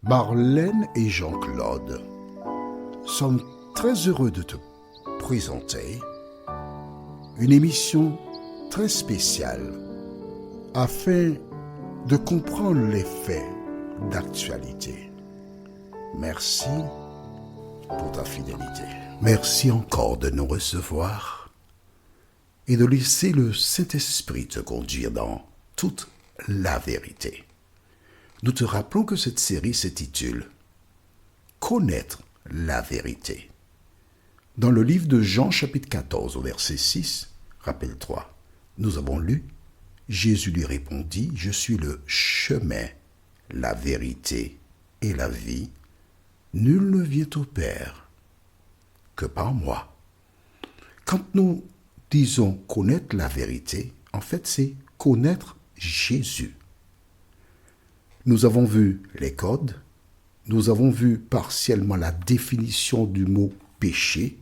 Marlène et Jean-Claude sommes très heureux de te présenter une émission très spéciale afin de comprendre les faits d'actualité. Merci pour ta fidélité. Merci encore de nous recevoir et de laisser le Saint-Esprit te conduire dans toute la vérité. Nous te rappelons que cette série s'intitule « Connaître la vérité ». Dans le livre de Jean chapitre 14 au verset 6, rappelle-toi, nous avons lu « Jésus lui répondit, je suis le chemin, la vérité et la vie. Nul ne vient au Père que par moi. » Quand nous disons connaître la vérité, en fait c'est connaître Jésus. Nous avons vu les codes, nous avons vu partiellement la définition du mot péché,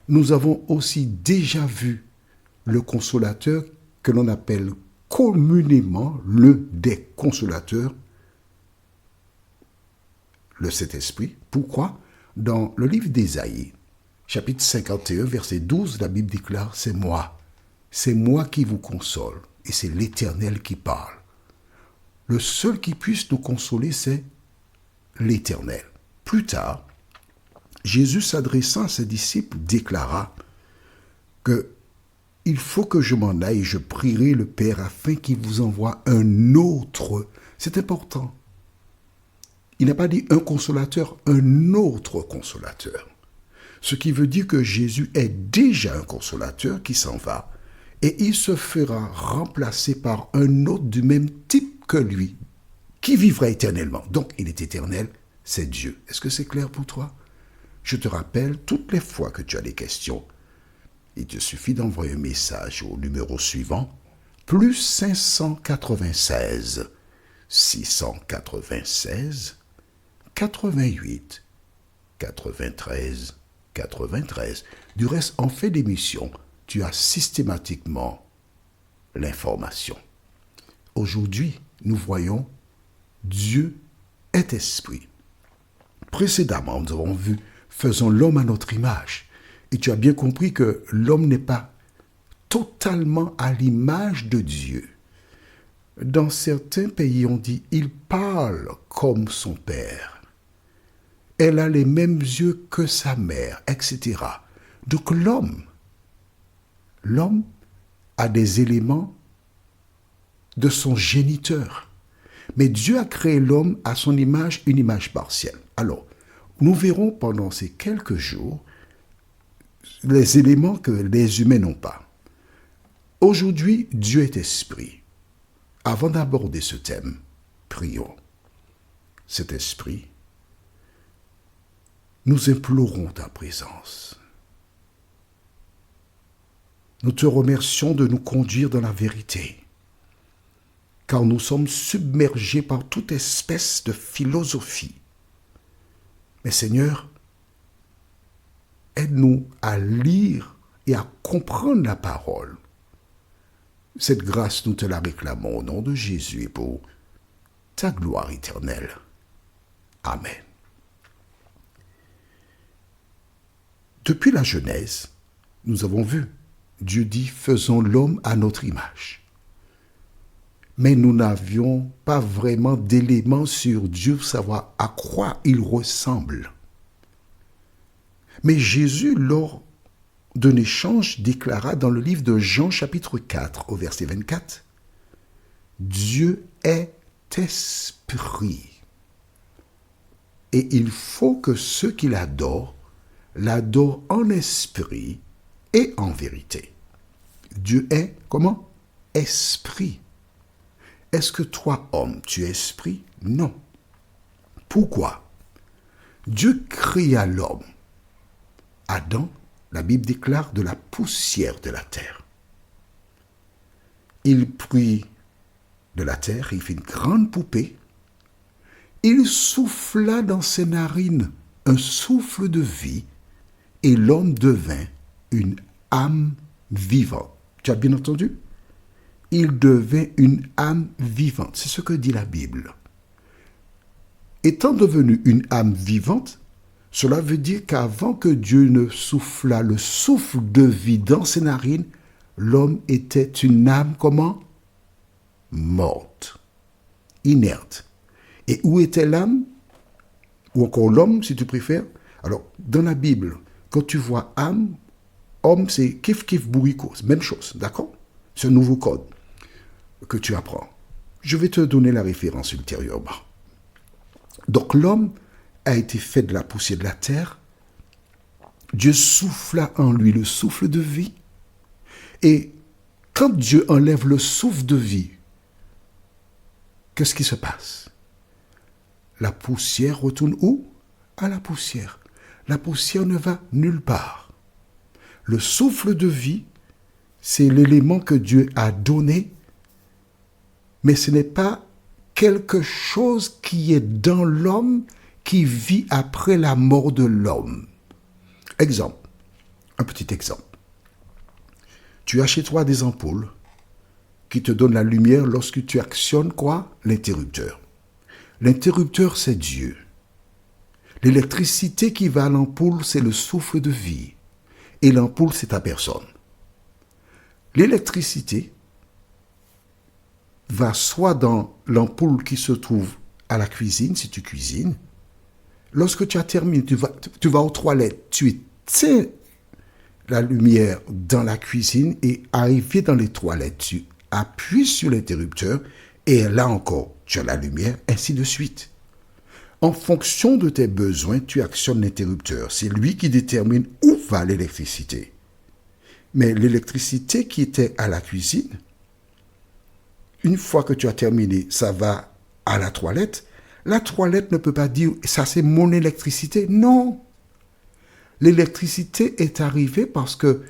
nous avons aussi déjà vu le consolateur que l'on appelle communément le des consolateurs, le Saint-Esprit. Pourquoi? Dans le livre d'Ésaïe, chapitre 51, verset 12, la Bible déclare « C'est moi qui vous console, et c'est l'Éternel qui parle. » Le seul qui puisse nous consoler, c'est l'Éternel. Plus tard, Jésus s'adressant à ses disciples déclara que il faut que je m'en aille, je prierai le Père afin qu'il vous envoie un autre. C'est important. Il n'a pas dit un consolateur, un autre consolateur. Ce qui veut dire que Jésus est déjà un consolateur qui s'en va et il se fera remplacer par un autre du même type que lui, qui vivra éternellement. Donc, il est éternel, c'est Dieu. Est-ce que c'est clair pour toi? Je te rappelle, toutes les fois que tu as des questions, il te suffit d'envoyer un message au numéro suivant, plus 596 696 88 93 93. Du reste, en fait d'émission, tu as systématiquement l'information. Aujourd'hui, nous voyons Dieu est esprit. Précédemment, nous avons vu faisons l'homme à notre image. Et tu as bien compris que l'homme n'est pas totalement à l'image de Dieu. Dans certains pays, on dit il parle comme son père. Elle a les mêmes yeux que sa mère, etc. Donc l'homme a des éléments de son géniteur. Mais Dieu a créé l'homme à son image, une image partielle. Alors, nous verrons pendant ces quelques jours les éléments que les humains n'ont pas. Aujourd'hui, Dieu est esprit. Avant d'aborder ce thème, prions. Cet esprit, nous implorons ta présence. Nous te remercions de nous conduire dans la vérité, car nous sommes submergés par toute espèce de philosophie. Mais Seigneur, aide-nous à lire et à comprendre la parole. Cette grâce, nous te la réclamons au nom de Jésus et pour ta gloire éternelle. Amen. Depuis la Genèse, nous avons vu, Dieu dit, faisons l'homme à notre image. Mais nous n'avions pas vraiment d'éléments sur Dieu pour savoir à quoi il ressemble. Mais Jésus, lors d'un échange, déclara dans le livre de Jean chapitre 4 au verset 24, « Dieu est esprit. Et il faut que ceux qui l'adorent en esprit et en vérité. » Dieu est, comment? Esprit. Est-ce que toi, homme, tu es esprit? Non. Pourquoi? Dieu créa l'homme. Adam, la Bible déclare, de la poussière de la terre. Il prit de la terre, il fit une grande poupée. Il souffla dans ses narines un souffle de vie et l'homme devint une âme vivante. Tu as bien entendu? Il devint une âme vivante. C'est ce que dit la Bible. Étant devenu une âme vivante, cela veut dire qu'avant que Dieu ne soufflât le souffle de vie dans ses narines, l'homme était une âme comment? Morte, inerte. Et où était l'âme? Ou encore l'homme, si tu préfères. Alors, dans la Bible, quand tu vois âme, homme, c'est kif kif bourrico, même chose, d'accord? C'est un nouveau code que tu apprends. Je vais te donner la référence ultérieurement. Donc l'homme a été fait de la poussière de la terre. Dieu souffla en lui le souffle de vie. Et quand Dieu enlève le souffle de vie, qu'est-ce qui se passe? La poussière retourne où? À la poussière. La poussière ne va nulle part. Le souffle de vie, c'est l'élément que Dieu a donné, mais ce n'est pas quelque chose qui est dans l'homme qui vit après la mort de l'homme. Exemple, un petit exemple. Tu as chez toi des ampoules qui te donnent la lumière lorsque tu actionnes quoi? L'interrupteur. L'interrupteur, c'est Dieu. L'électricité qui va à l'ampoule, c'est le souffle de vie. Et l'ampoule, c'est ta personne. L'électricité va soit dans l'ampoule qui se trouve à la cuisine, si tu cuisines. Lorsque tu as terminé, tu vas aux toilettes, tu éteins la lumière dans la cuisine et arrivé dans les toilettes, tu appuies sur l'interrupteur et là encore, tu as la lumière, ainsi de suite. En fonction de tes besoins, tu actionnes l'interrupteur. C'est lui qui détermine où va l'électricité. Mais l'électricité qui était à la cuisine, une fois que tu as terminé, ça va à la toilette. La toilette ne peut pas dire « ça c'est mon électricité ». Non. L'électricité est arrivée parce que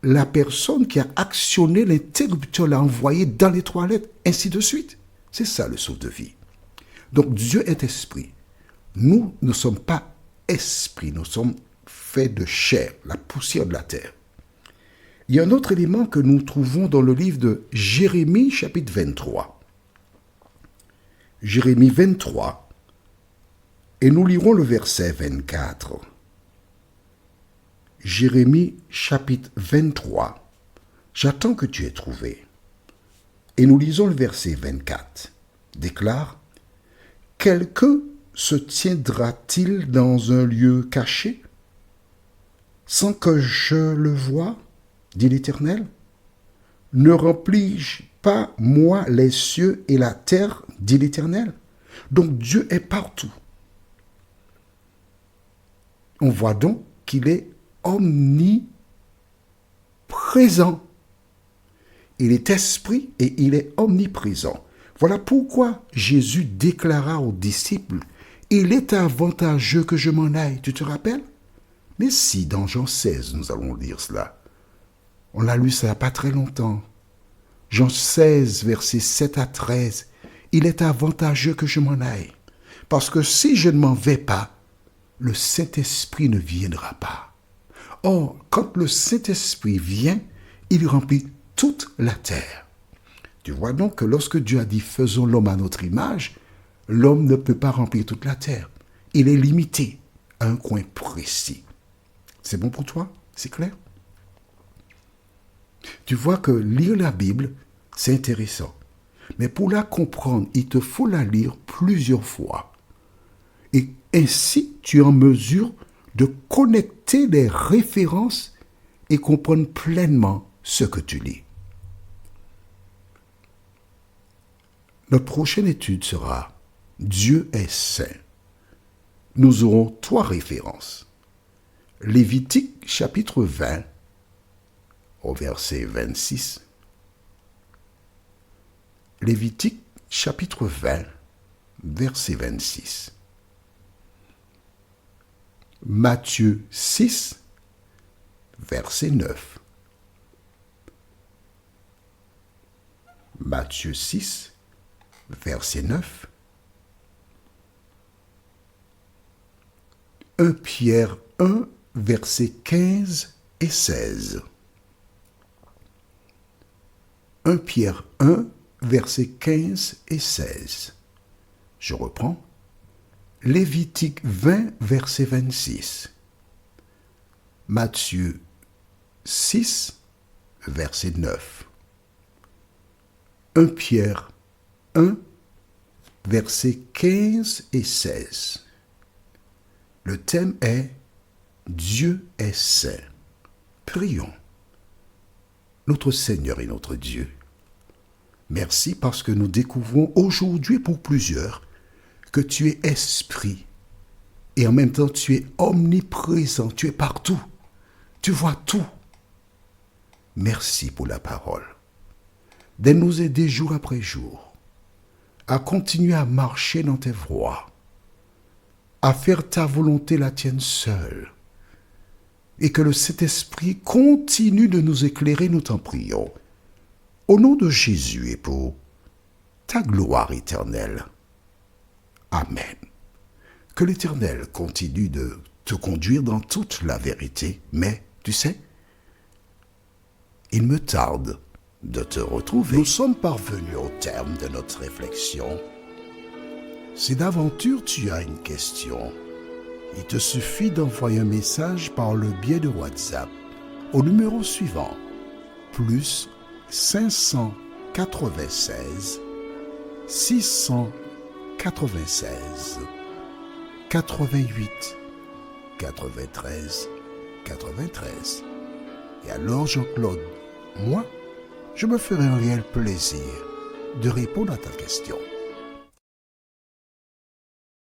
la personne qui a actionné l'interrupteur l'a envoyé dans les toilettes, ainsi de suite. C'est ça le souffle de vie. Donc Dieu est esprit. Nous ne sommes pas esprit, nous sommes faits de chair, la poussière de la terre. Il y a un autre élément que nous trouvons dans le livre de Jérémie, chapitre 23. Jérémie 23, et nous lirons le verset 24. Jérémie, chapitre 23. J'attends que tu aies trouvé. Et nous lisons le verset 24. Déclare, « Quelqu'un se tiendra-t-il dans un lieu caché, sans que je le voie, dit l'Éternel? Ne remplis-je pas, moi, les cieux et la terre, dit l'Éternel? » Donc Dieu est partout. On voit donc qu'il est omniprésent. Il est esprit et il est omniprésent. Voilà pourquoi Jésus déclara aux disciples, « Il est avantageux que je m'en aille. » Tu te rappelles? Mais si, dans Jean 16, nous allons lire cela. On l'a lu ça il n'y a pas très longtemps. Jean 16, versets 7 à 13. « Il est avantageux que je m'en aille. Parce que si je ne m'en vais pas, le Saint-Esprit ne viendra pas. Or, quand le Saint-Esprit vient, il remplit toute la terre. » Tu vois donc que lorsque Dieu a dit « faisons l'homme à notre image », l'homme ne peut pas remplir toute la terre. Il est limité à un coin précis. C'est bon pour toi? C'est clair? Tu vois que lire la Bible, c'est intéressant. Mais pour la comprendre, il te faut la lire plusieurs fois. Et ainsi, tu es en mesure de connecter les références et comprendre pleinement ce que tu lis. Notre prochaine étude sera « Dieu est saint ». Nous aurons 3 références. Lévitique chapitre 20 au verset 26. Lévitique chapitre 20 verset 26. Matthieu 6 verset 9. Matthieu 6 verset 9. 1 Pierre 1, versets 15 et 16. 1 Pierre 1, versets 15 et 16. Je reprends. Lévitique 20, verset 26. Matthieu 6, verset 9. 1 Pierre 1, versets 15 et 16. Le thème est Dieu est saint. Prions. Notre Seigneur et notre Dieu, merci parce que nous découvrons aujourd'hui pour plusieurs que tu es esprit et en même temps tu es omniprésent, tu es partout, tu vois tout. Merci pour la parole. De nous aider jour après jour à continuer à marcher dans tes voies, à faire ta volonté la tienne seule, et que le Saint-Esprit continue de nous éclairer, nous t'en prions. Au nom de Jésus et pour ta gloire éternelle. Amen. Que l'Éternel continue de te conduire dans toute la vérité, mais, tu sais, il me tarde de te retrouver. Nous sommes parvenus au terme de notre réflexion. Si d'aventure tu as une question, il te suffit d'envoyer un message par le biais de WhatsApp au numéro suivant, plus 596 696 88 93 93. Et alors Jean-Claude, moi, je me ferai un réel plaisir de répondre à ta question.